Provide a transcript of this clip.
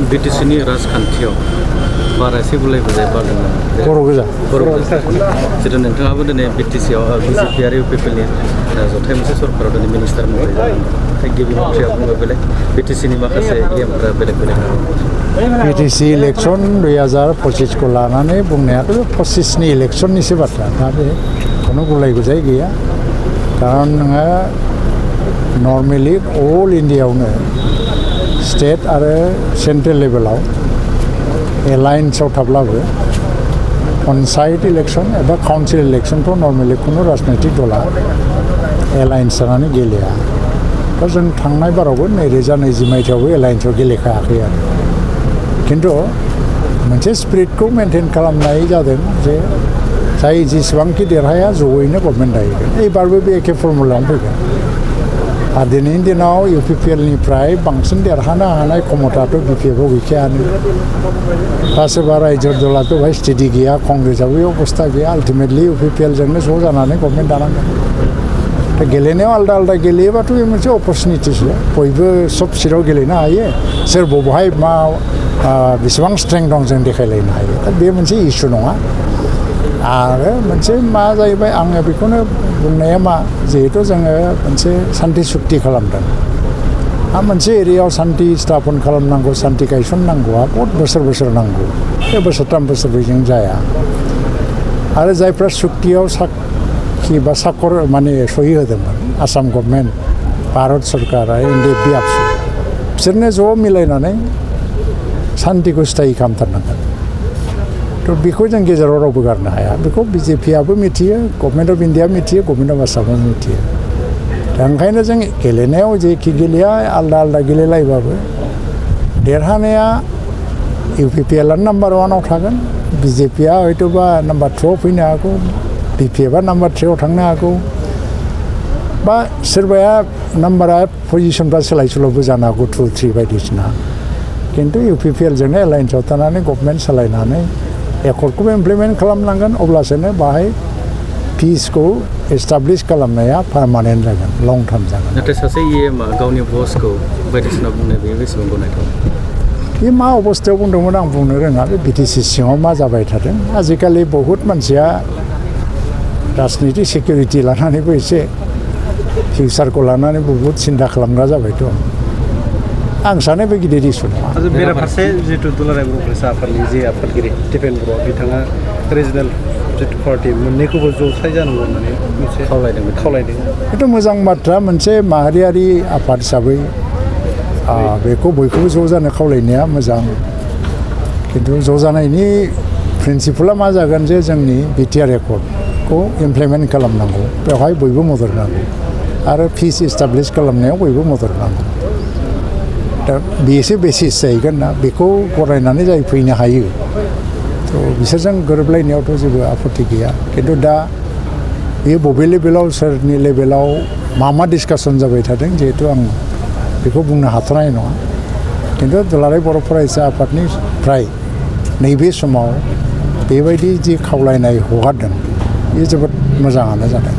BTCनि राजखान्थियाव बारा एसे गुलाय गुजाय बारदों बर' गोजा जेरै नोंथाङाबो दिनै BTCआव BJP आरो UPPनि जथाय मोनसे सरकाराव दिनै मिनिस्टार महरै जादों गिबि मन्थ्रिया बुङो बेलेग BTCनि माखासे EMफोरा बेलेग BTC इलेक्सन 2025 को लानानै बुंनायाथ' 25 नि इलेक्सननिसो बाथ्रा दा बे खुनु गुलाय गुजाय गैया खारन नोङो नर्मेलि अल इन्डियायावनो स्टेट आरो सेन्ट्रेल लेभेलाव एलायन्सआव थाब्लाबो पन्चायत इलेक्सन एबा काउन्सिल इलेक्सनखौ नर्मेलि खुनु राजनैतिक दला एलायन्स जानानै गेलेया दा जों थांनाय बारावबो 2020 मायथाइयावबो एलायन्सआव गेलेखायाखै आरो खिन्थु मोनसे स्पिरिटखौ मेनटेन खालामनाय जादों जे जाय जेसेबांखि देरहाया जयैनो गभर्नमेन्ट दाहैगोन एबारबो बे एखे फर्मुलायावनो फैगोन आरो दिनैनि दिनाव UPPनिफ्राय बांसिन देरहानो हानाय क्षमताथ' BPFआव गैखायानो दा सोरबा रायजो दलाथ' बेवहाय स्टेडि गैया कंग्रेसआबो अबस्था गैया आल्टिमेटलि UPPजोंनो ज' जानानै गभर्नमेन्ट दानांगोन दा गेलेनायाव आलदा आलदा गेलेयोबाथ' बे मोनसे अपरचुनिटिसो बयबो सब सिटआव गेलेनो हायो सोर बबेहाय मा बेसेबां स्ट्रेंथ दं जों देखायलायनो हायो दा बे मोनसे इस्यु नङा आरो मोनसे मा जाहैबाय आङो बेखौनो बुंनाया मा जिहेतु जोङो मोनसे सान्थि सुक्ति खालामदों आरो मोनसे एरियायाव सान्थि स्थापन खालामनांगौ सान्थि गायसननांगौआ बहुत बोसोर नांगौ बे बोसोरथाम बोसोरब्रैजों जाया आरो जायफ्रा सुक्तियाव साखि बा साखर माने सहि होदोंमोन आसाम गभर्नमेन्ट भारत सरकार आरो NDF आबसु बिसोरनो ज' मिलायनानै सान्थिखौ स्थायि खालामथारनांगोन थ' बेखौ जों गेजेराव रावबो गारनो हाया बेखौ BJPआबो मिथियो गभर्नमेन्ट अफ इन्डिया मिथियो गभर्नमेन्ट अफ आसामाबो मिथियो दा ओंखायनो जों गेलेनायाव जेखि गेलेया आलदा आलदा गेलेलायबाबो देरहानाया UPPआनो नाम्बार 1आव थागोन BJPआ हयथ'बा नाम्बार 2आव फैनो हागौ BPFआ नाम्बार 3आव थांनो हागौ बा सोरबाया नाम्बारा पजिसनफ्रा सोलाय सोल'बो जानो हागौ 2, 3 बायदिसिना खिन्थु UPPजोंनो एलायन्सआव थानानै गभर्नमेन्ट सालायनानै एकर्डखौबो इमप्लिमेन्ट खालामनांगोन अब्लासोनो बाहाय पिसखौ एस्टाब्लिश खालामनाया पार्मानेन्ट जागोन लं टार्म जागोन नाथाय सासे EMआ गावनि बसखौ बायदिसिना बुंनाय बेयो बेसेबां गनायथाव बे मा अबस्थायाव बुंदोंमोन आं बुंनो रोङा बे BTC सिङाव मा जाबाय थादों आजिखालि बहुत मानसिया राजनिति सिकिउरिटि लानानैबो एसे फिउचारखौ लानानै बहुत सिन्था खालामग्रा जाबायथ' आं सानो बे गिदिर इस्यु नङा बेराफारसे जितु दुलाराय बर' फरायसा आफादनि जे आफादगिरि दिपेन बर' बिथाङा रिजनेल जितु पार्टि मोननैखौबो जथाय जानांगौ होननानै मोनसे खावलायदों बेथ' मोजां बाथ्रा मोनसे माहारियारि आफाद हिसाबै बेखौ बयखौबो ज' जानो खावलायनाया मोजां खिन्थु ज' जानायनि प्रिन्सिपला मा जागोन जे जोंनि BTR एकर्डखौ इमप्लिमेन्ट खालामनांगौ बेवहाय बयबो मदद होनांगौ आरो फिस एस्टाब्लिश खालामनायाव बयबो मदद होनांगौ दा बेसो बेसिस जाहैगोन ना बेखौ गरायनानै जाय फैनो हायो थ' बिसोरजों गोरोबलायनायावथ' जेबो आपत्ति गैया खिन्थु दा बेयो बबे लेभेलाव सोरनि लेभेलाव मा डिसकासन जाबाय थादों जिहेतु आं बेखौ बुंनो हाथ'नाय नङा खिन्थु दुलाराय बर' फरायसा आफादनिफ्राय नैबे समाव बेबायदि जि खावलायनाय हगारदों बेयो जोबोद मोजाङानो जादों